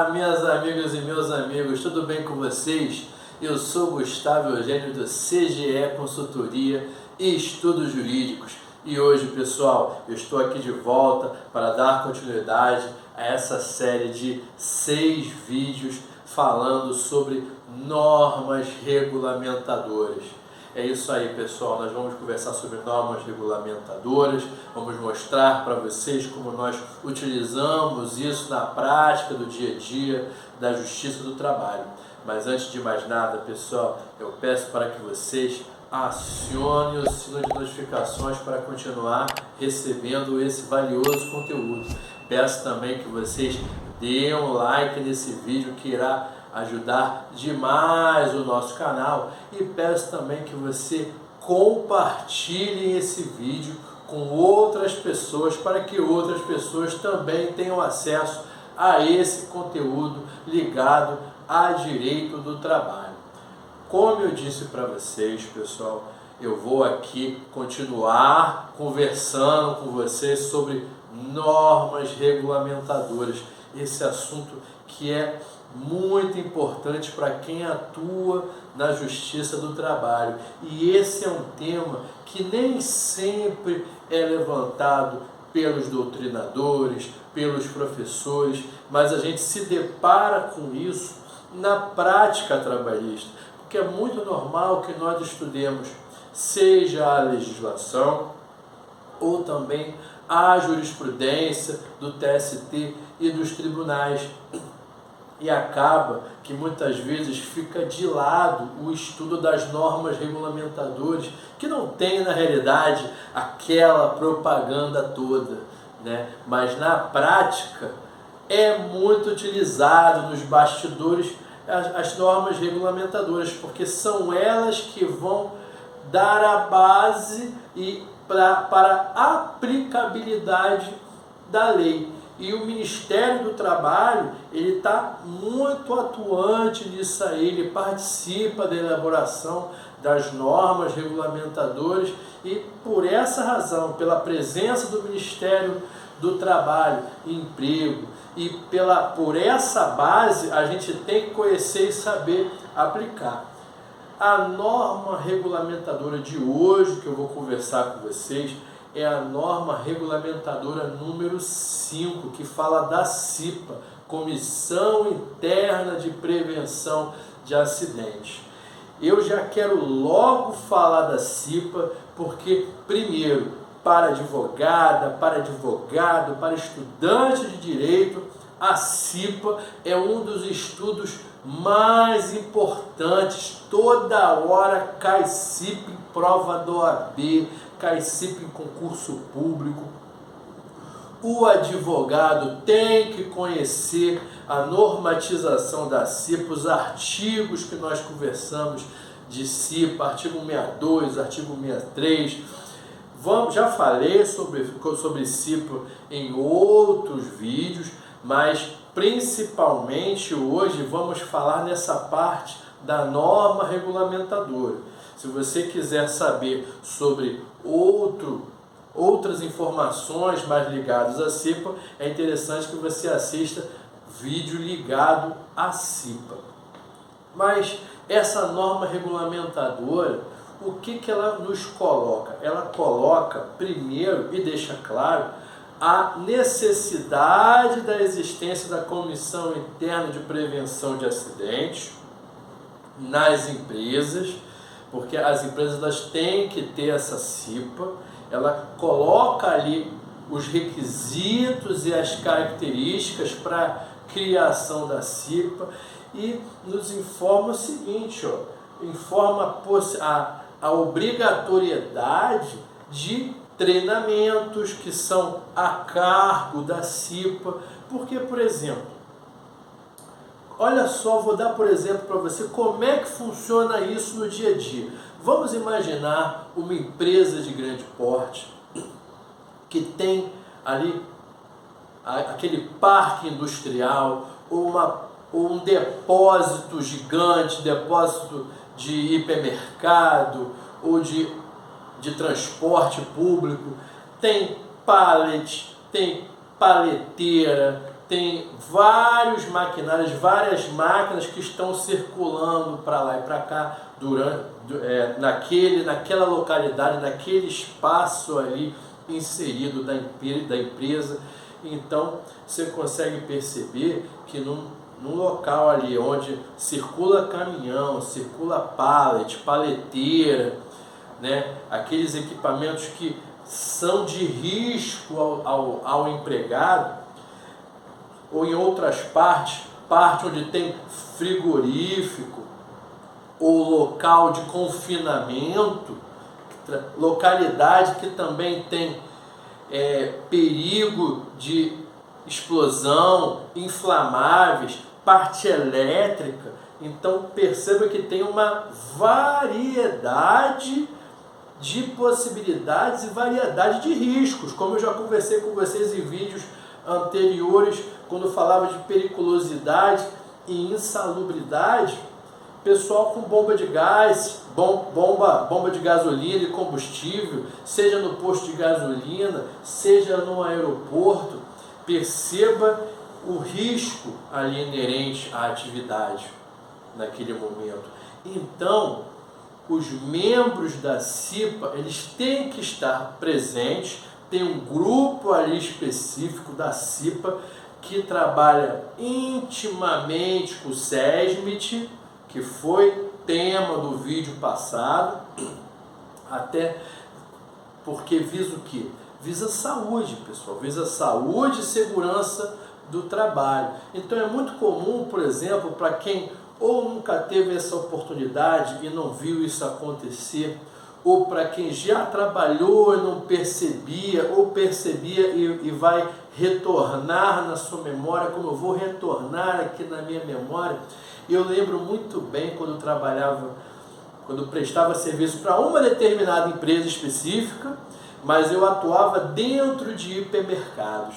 Olá, minhas amigas e meus amigos, tudo bem com vocês? Eu sou Gustavo Eugênio do CGE Consultoria e Estudos Jurídicos e hoje, pessoal, eu estou aqui de volta para dar continuidade a essa série de 6 vídeos falando sobre normas regulamentadoras. É isso aí, pessoal, nós vamos conversar sobre normas regulamentadoras, vamos mostrar para vocês como nós utilizamos isso na prática do dia a dia da Justiça do Trabalho. Mas antes de mais nada, pessoal, eu peço para que vocês acionem o sino de notificações para continuar recebendo esse valioso conteúdo. Peço também que vocês deem um like nesse vídeo que irá ajudar demais o nosso canal e peço também que você compartilhe esse vídeo com outras pessoas para que outras pessoas também tenham acesso a esse conteúdo ligado a direito do trabalho. Como eu disse para vocês, pessoal, eu vou aqui continuar conversando com vocês sobre normas regulamentadoras, esse assunto que é muito importante para quem atua na Justiça do Trabalho. E esse é um tema que nem sempre é levantado pelos doutrinadores, pelos professores, mas a gente se depara com isso na prática trabalhista, porque é muito normal que nós estudemos, seja a legislação ou também a jurisprudência do TST e dos tribunais. E acaba que muitas vezes fica de lado o estudo das normas regulamentadoras, que não tem na realidade aquela propaganda toda, né? Mas na prática é muito utilizado nos bastidores as normas regulamentadoras, porque são elas que vão dar a base para a aplicabilidade da lei. E o Ministério do Trabalho, ele está muito atuante nisso aí, ele participa da elaboração das normas regulamentadoras e por essa razão, pela presença do Ministério do Trabalho e Emprego e por essa base, a gente tem que conhecer e saber aplicar. A norma regulamentadora de hoje, que eu vou conversar com vocês, é a norma regulamentadora número 5, que fala da CIPA, Comissão Interna de Prevenção de Acidentes. Eu já quero logo falar da CIPA, porque, primeiro, para advogada, para advogado, para estudante de direito, a CIPA é um dos estudos mais importantes. Toda hora cai CIPA em prova da OAB, cai CIPA em concurso público. O advogado tem que conhecer a normatização da CIPA, os artigos que nós conversamos de CIPA, artigo 62, artigo 63. Já falei sobre CIPA em outros vídeos, mas principalmente hoje vamos falar nessa parte da norma regulamentadora. Se você quiser saber sobre outras informações mais ligadas à CIPA, é interessante que você assista vídeo ligado à CIPA. Mas essa norma regulamentadora, o que ela nos coloca? Ela coloca primeiro e deixa claro a necessidade da existência da Comissão Interna de Prevenção de Acidentes nas empresas, porque as empresas elas têm que ter essa CIPA, ela coloca ali os requisitos e as características para a criação da CIPA e nos informa o seguinte, informa a obrigatoriedade de treinamentos que são a cargo da CIPA, porque, por exemplo, olha só, vou dar por exemplo para você como é que funciona isso no dia a dia. Vamos imaginar uma empresa de grande porte que tem ali aquele parque industrial ou um depósito gigante, depósito de hipermercado ou de transporte público, tem pallet, tem paleteira, tem vários maquinários, várias máquinas que estão circulando para lá e para cá naquela localidade, naquele espaço ali inserido da empresa. Então você consegue perceber que num local ali onde circula caminhão, circula pallet, paleteira, né, aqueles equipamentos que são de risco ao empregado, ou em outras parte onde tem frigorífico, ou local de confinamento, localidade que também tem perigo de explosão, inflamáveis, parte elétrica. Então perceba que tem uma variedade de possibilidades e variedade de riscos, como eu já conversei com vocês em vídeos anteriores, quando eu falava de periculosidade e insalubridade. Pessoal com bomba de gás, bomba de gasolina e combustível, seja no posto de gasolina, seja no aeroporto, perceba o risco ali inerente à atividade naquele momento. Então, os membros da CIPA, eles têm que estar presentes. Tem um grupo ali específico da CIPA que trabalha intimamente com o SESMIT, que foi tema do vídeo passado, até porque visa o quê? Visa saúde, pessoal, visa saúde e segurança do trabalho. Então é muito comum, por exemplo, para quem ou nunca teve essa oportunidade e não viu isso acontecer, ou para quem já trabalhou e não percebia, ou percebia e vai retornar na sua memória, como eu vou retornar aqui na minha memória. Eu lembro muito bem quando prestava serviço para uma determinada empresa específica, mas eu atuava dentro de hipermercados.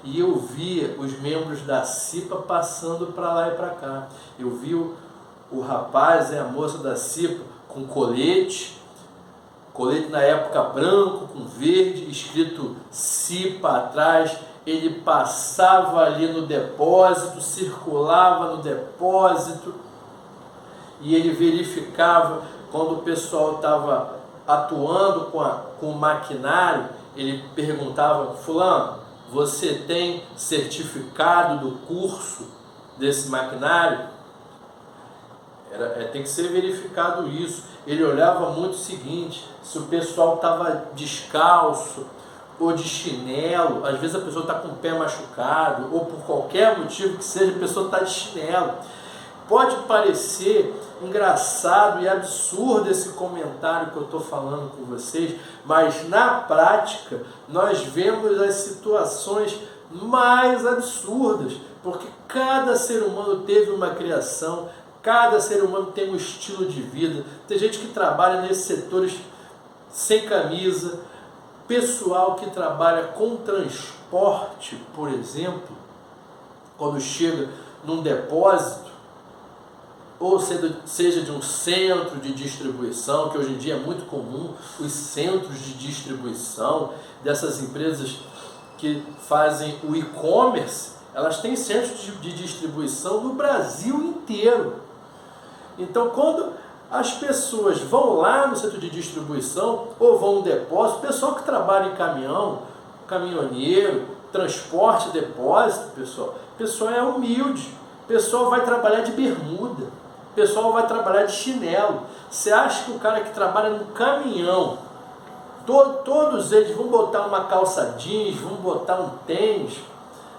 E eu via os membros da CIPA passando para lá e para cá. Eu vi o rapaz e a moça da CIPA com colete na época branco, com verde, escrito CIPA atrás. Ele passava ali no depósito, circulava no depósito e ele verificava quando o pessoal estava atuando com o maquinário. Ele perguntava: fulano, você tem certificado do curso desse maquinário? Tem que ser verificado isso. Ele olhava muito o seguinte: se o pessoal estava descalço ou de chinelo. Às vezes a pessoa está com o pé machucado, ou por qualquer motivo que seja, a pessoa está de chinelo. Pode parecer engraçado e absurdo esse comentário que eu estou falando com vocês, mas na prática nós vemos as situações mais absurdas, porque cada ser humano teve uma criação, cada ser humano tem um estilo de vida. Tem gente que trabalha nesses setores sem camisa, pessoal que trabalha com transporte, por exemplo, quando chega num depósito, ou seja de um centro de distribuição, que hoje em dia é muito comum, os centros de distribuição dessas empresas que fazem o e-commerce, elas têm centros de distribuição no Brasil inteiro. Então, quando as pessoas vão lá no centro de distribuição ou vão no depósito, o pessoal que trabalha em caminhão, caminhoneiro, transporte, depósito, o pessoal é humilde, o pessoal vai trabalhar de bermuda, o pessoal vai trabalhar de chinelo. Você acha que o cara que trabalha no caminhão, todos eles vão botar uma calça jeans, vão botar um tênis?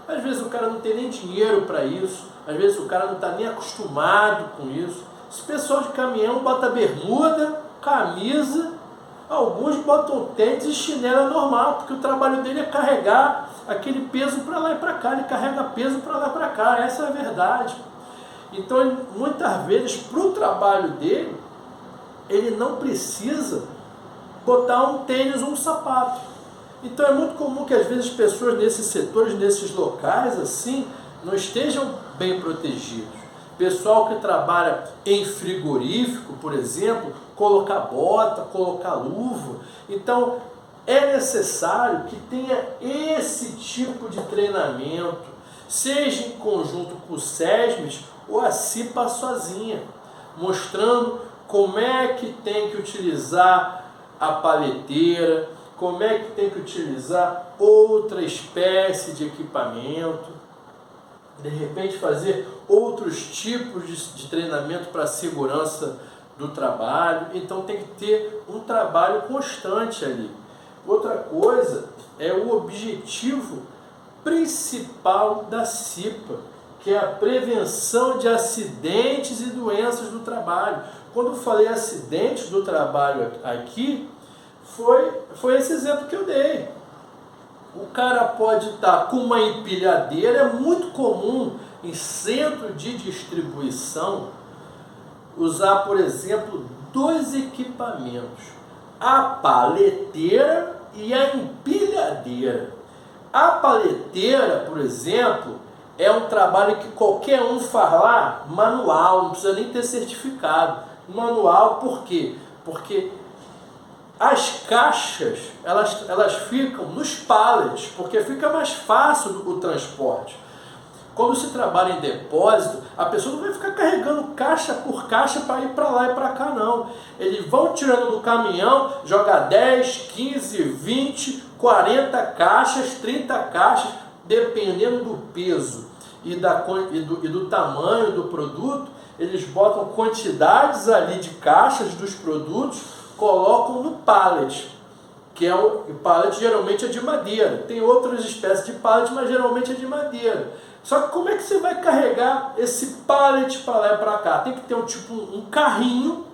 Às vezes o cara não tem nem dinheiro para isso, às vezes o cara não está nem acostumado com isso. Esse pessoal de caminhão bota bermuda, camisa, alguns botam tênis e chinelo normal, porque o trabalho dele é carregar aquele peso para lá e para cá, ele carrega peso para lá e para cá, essa é a verdade. Então, muitas vezes, para o trabalho dele, ele não precisa botar um tênis ou um sapato. Então, é muito comum que, às vezes, pessoas nesses setores, nesses locais, assim, não estejam bem protegidos. Pessoal que trabalha em frigorífico, por exemplo, colocar bota, colocar luva. Então, é necessário que tenha esse tipo de treinamento. seja em conjunto com o SESMIS ou a CIPA sozinha, mostrando como é que tem que utilizar a paleteira, como é que tem que utilizar outra espécie de equipamento, de repente fazer outros tipos de treinamento para a segurança do trabalho. Então tem que ter um trabalho constante ali. Outra coisa é o objetivo principal da CIPA, que é a prevenção de acidentes e doenças do trabalho. Quando eu falei acidentes do trabalho aqui, foi esse exemplo que eu dei. O cara pode estar com uma empilhadeira, é muito comum em centro de distribuição usar, por exemplo, dois equipamentos, a paleteira e a empilhadeira. A paleteira, por exemplo, é um trabalho que qualquer um faz lá, manual, não precisa nem ter certificado. Manual, por quê? Porque as caixas, elas ficam nos pallets, porque fica mais fácil o transporte. Quando se trabalha em depósito, a pessoa não vai ficar carregando caixa por caixa para ir para lá e para cá, não. Eles vão tirando do caminhão, joga 10, 15, 20, 40 caixas, 30 caixas, dependendo do peso e do tamanho do produto, eles botam quantidades ali de caixas dos produtos, colocam no pallet, que é o pallet geralmente é de madeira. Tem outras espécies de pallet, mas geralmente é de madeira. Só que como é que você vai carregar esse pallet para lá e para cá? Tem que ter um carrinho,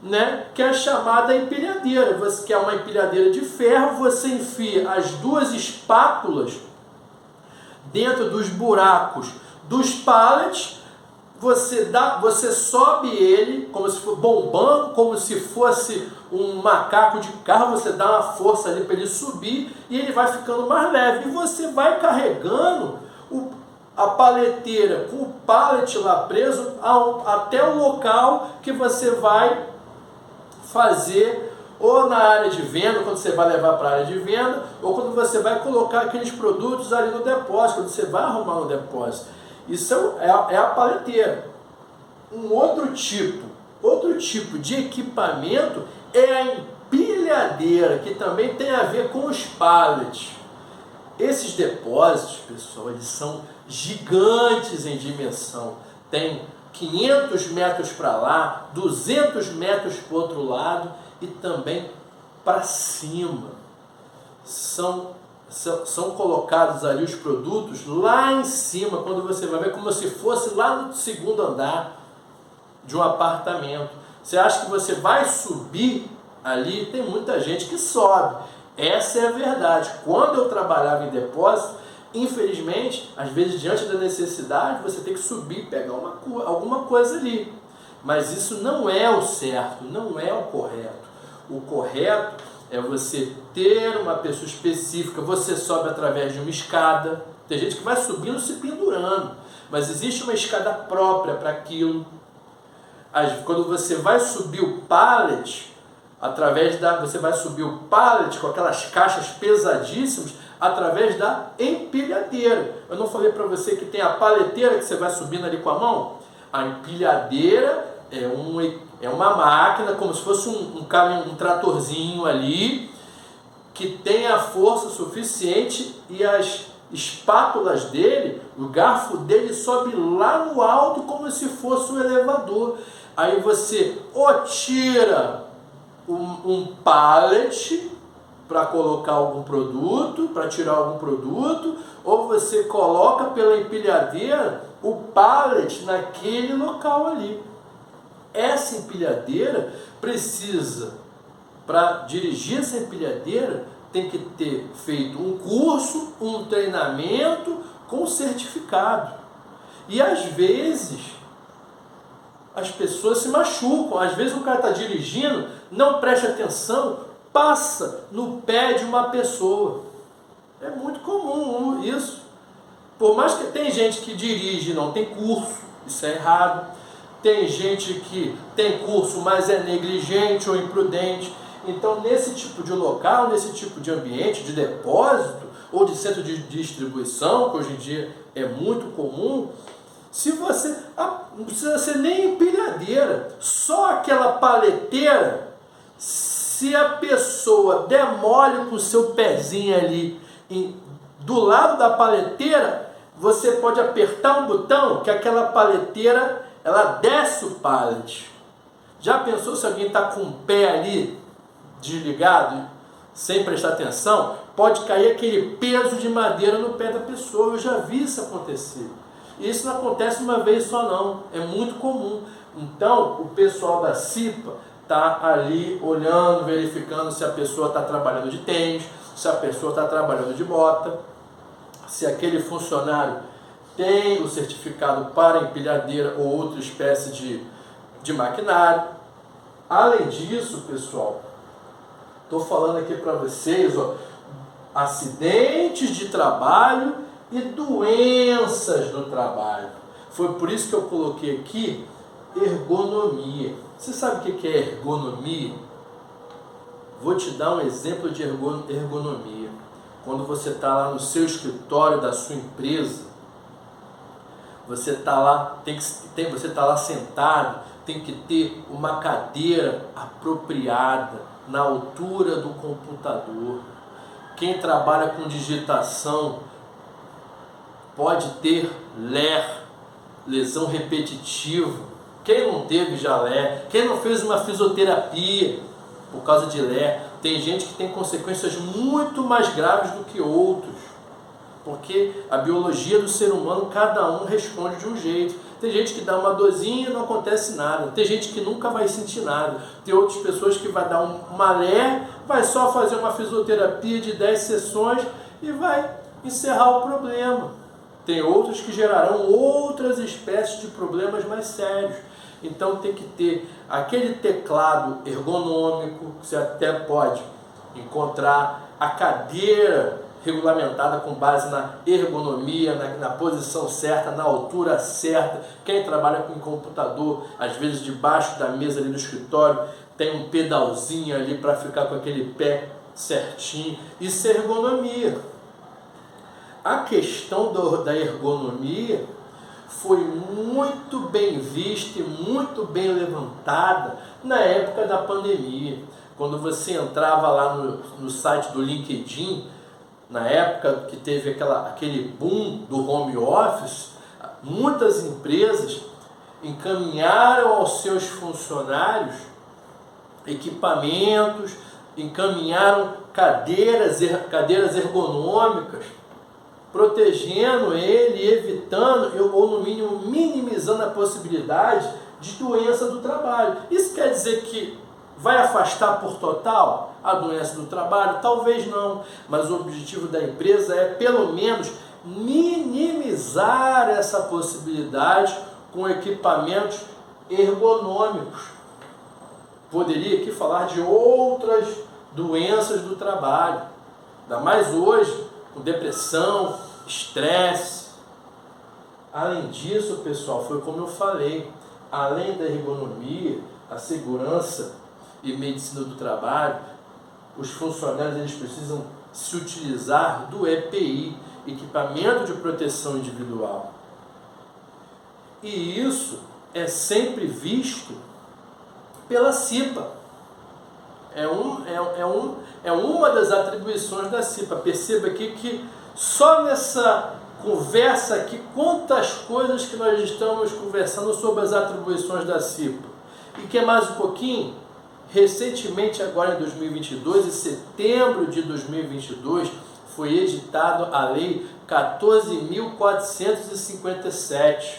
né, que é a chamada empilhadeira. Você quer uma empilhadeira de ferro, você enfia as duas espátulas dentro dos buracos dos pallets, você sobe ele como se fosse bombando, como se fosse um macaco de carro, você dá uma força ali para ele subir e ele vai ficando mais leve. E você vai carregando a paleteira com o pallet lá preso até o local que você vai fazer, ou na área de venda, quando você vai levar para a área de venda, ou quando você vai colocar aqueles produtos ali no depósito, quando você vai arrumar no depósito. Isso é a paleteira. Um outro tipo de equipamento é a empilhadeira, que também tem a ver com os pallets. Esses depósitos, pessoal, eles são gigantes em dimensão. Tem 500 metros para lá, 200 metros para o outro lado e também para cima. São colocados ali os produtos lá em cima, quando você vai ver, como se fosse lá no segundo andar de um apartamento. Você acha que você vai subir ali? Tem muita gente que sobe. Essa é a verdade. Quando eu trabalhava em depósito, infelizmente, às vezes diante da necessidade, você tem que subir e pegar alguma coisa ali. Mas isso não é o certo, não é o correto. O correto é você ter uma pessoa específica, você sobe através de uma escada. Tem gente que vai subindo se pendurando, mas existe uma escada própria para aquilo. Quando você vai subir o pallet, você vai subir o pallet com aquelas caixas pesadíssimas através da empilhadeira. Eu não falei para você que tem a paleteira que você vai subindo ali com a mão? A empilhadeira é uma máquina, como se fosse um tratorzinho ali, que tem a força suficiente e as espátulas dele, o garfo dele sobe lá no alto como se fosse um elevador. Aí você tira um pallet para colocar algum produto, para tirar algum produto, ou você coloca pela empilhadeira o pallet naquele local ali. Essa empilhadeira precisa, para dirigir essa empilhadeira, tem que ter feito um curso, um treinamento com certificado. E às vezes as pessoas se machucam, às vezes o cara está dirigindo, não presta atenção, passa no pé de uma pessoa. É muito comum isso. Por mais que tem gente que dirige e não tem curso, isso é errado. Tem gente que tem curso, mas é negligente ou imprudente. Então, nesse tipo de local, nesse tipo de ambiente, de depósito ou de centro de distribuição, que hoje em dia é muito comum, se você não precisa ser nem empilhadeira, só aquela paleteira, se a pessoa der mole com o seu pezinho ali do lado da paleteira, você pode apertar um botão que aquela paleteira ela desce o pallet. Já pensou se alguém está com o pé ali desligado, sem prestar atenção, pode cair aquele peso de madeira no pé da pessoa. Eu já vi isso acontecer. E isso não acontece uma vez só não, é muito comum. Então, o pessoal da CIPA está ali olhando, verificando se a pessoa está trabalhando de tênis, se a pessoa está trabalhando de bota, se aquele funcionário tem o certificado para empilhadeira ou outra espécie de maquinário. Além disso, pessoal, estou falando aqui para vocês, acidentes de trabalho e doenças no trabalho. Foi por isso que eu coloquei aqui ergonomia. Você sabe o que é ergonomia? Vou te dar um exemplo de ergonomia. Quando você está lá no seu escritório da sua empresa, você está lá, você está lá sentado, tem que ter uma cadeira apropriada na altura do computador. Quem trabalha com digitação pode ter lesão repetitiva. Quem não teve já quem não fez uma fisioterapia por causa de tem gente que tem consequências muito mais graves do que outros, porque a biologia do ser humano, cada um responde de um jeito. Tem gente que dá uma dorzinha e não acontece nada, tem gente que nunca vai sentir nada, tem outras pessoas que vai dar uma vai só fazer uma fisioterapia de 10 sessões e vai encerrar o problema. Tem outros que gerarão outras espécies de problemas mais sérios. Então tem que ter aquele teclado ergonômico, que você até pode encontrar, a cadeira regulamentada com base na ergonomia, na posição certa, na altura certa. Quem trabalha com computador, às vezes debaixo da mesa ali do escritório, tem um pedalzinho ali para ficar com aquele pé certinho. Isso é ergonomia. A questão da ergonomia foi muito bem vista e muito bem levantada na época da pandemia. Quando você entrava lá no site do LinkedIn, na época que teve aquele boom do home office, muitas empresas encaminharam aos seus funcionários equipamentos, encaminharam cadeiras ergonômicas, protegendo ele, evitando ou no mínimo minimizando a possibilidade de doença do trabalho. Isso quer dizer que vai afastar por total a doença do trabalho? Talvez não, mas o objetivo da empresa é pelo menos minimizar essa possibilidade com equipamentos ergonômicos. Poderia aqui falar de outras doenças do trabalho, ainda mais hoje, com depressão, estresse. Além disso, pessoal, foi como eu falei, além da ergonomia, a segurança e medicina do trabalho, os funcionários eles precisam se utilizar do EPI, equipamento de proteção individual. E isso é sempre visto pela CIPA. É uma das atribuições da CIPA. Perceba aqui que só nessa conversa aqui, quantas coisas que nós estamos conversando sobre as atribuições da CIPA. E que é mais um pouquinho, recentemente agora em 2022, em setembro de 2022, foi editado a Lei 14.457,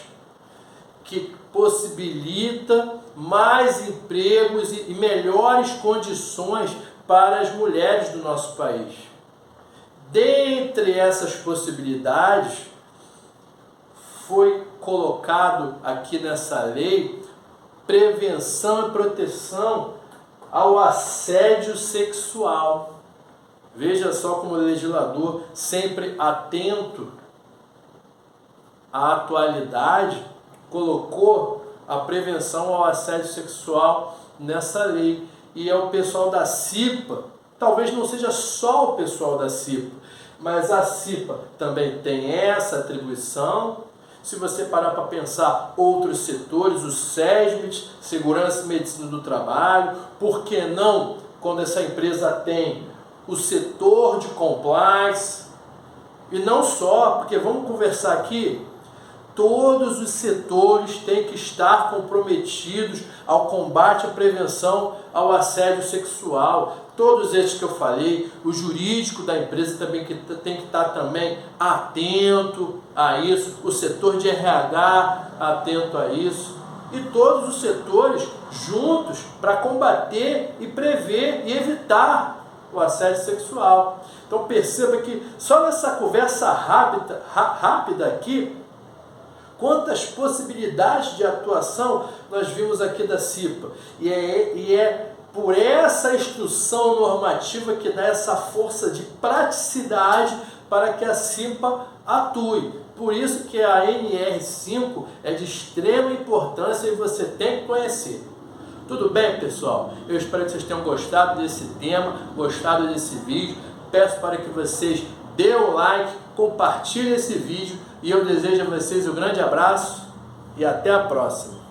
que possibilita mais empregos e melhores condições para as mulheres do nosso país. Dentre essas possibilidades, foi colocado aqui nessa lei prevenção e proteção ao assédio sexual. Veja só como o legislador, sempre atento à atualidade, colocou a prevenção ao assédio sexual nessa lei. E é o pessoal da CIPA, talvez não seja só o pessoal da CIPA, mas a CIPA também tem essa atribuição. Se você parar para pensar outros setores, o SESMIT, Segurança e Medicina do Trabalho, por que não, quando essa empresa tem o setor de compliance, e não só, porque vamos conversar aqui, todos os setores têm que estar comprometidos ao combate e prevenção ao assédio sexual. Todos esses que eu falei, o jurídico da empresa também tem que estar também atento a isso, o setor de RH atento a isso, e todos os setores juntos para combater e prever e evitar o assédio sexual. Então perceba que só nessa conversa rápida aqui, quantas possibilidades de atuação nós vimos aqui da CIPA. E é por essa instrução normativa que dá essa força de praticidade para que a CIPA atue. Por isso que a NR5 é de extrema importância e você tem que conhecer. Tudo bem, pessoal? Eu espero que vocês tenham gostado desse tema, gostado desse vídeo. Peço para que vocês dêem o like, compartilhem esse vídeo e eu desejo a vocês um grande abraço e até a próxima.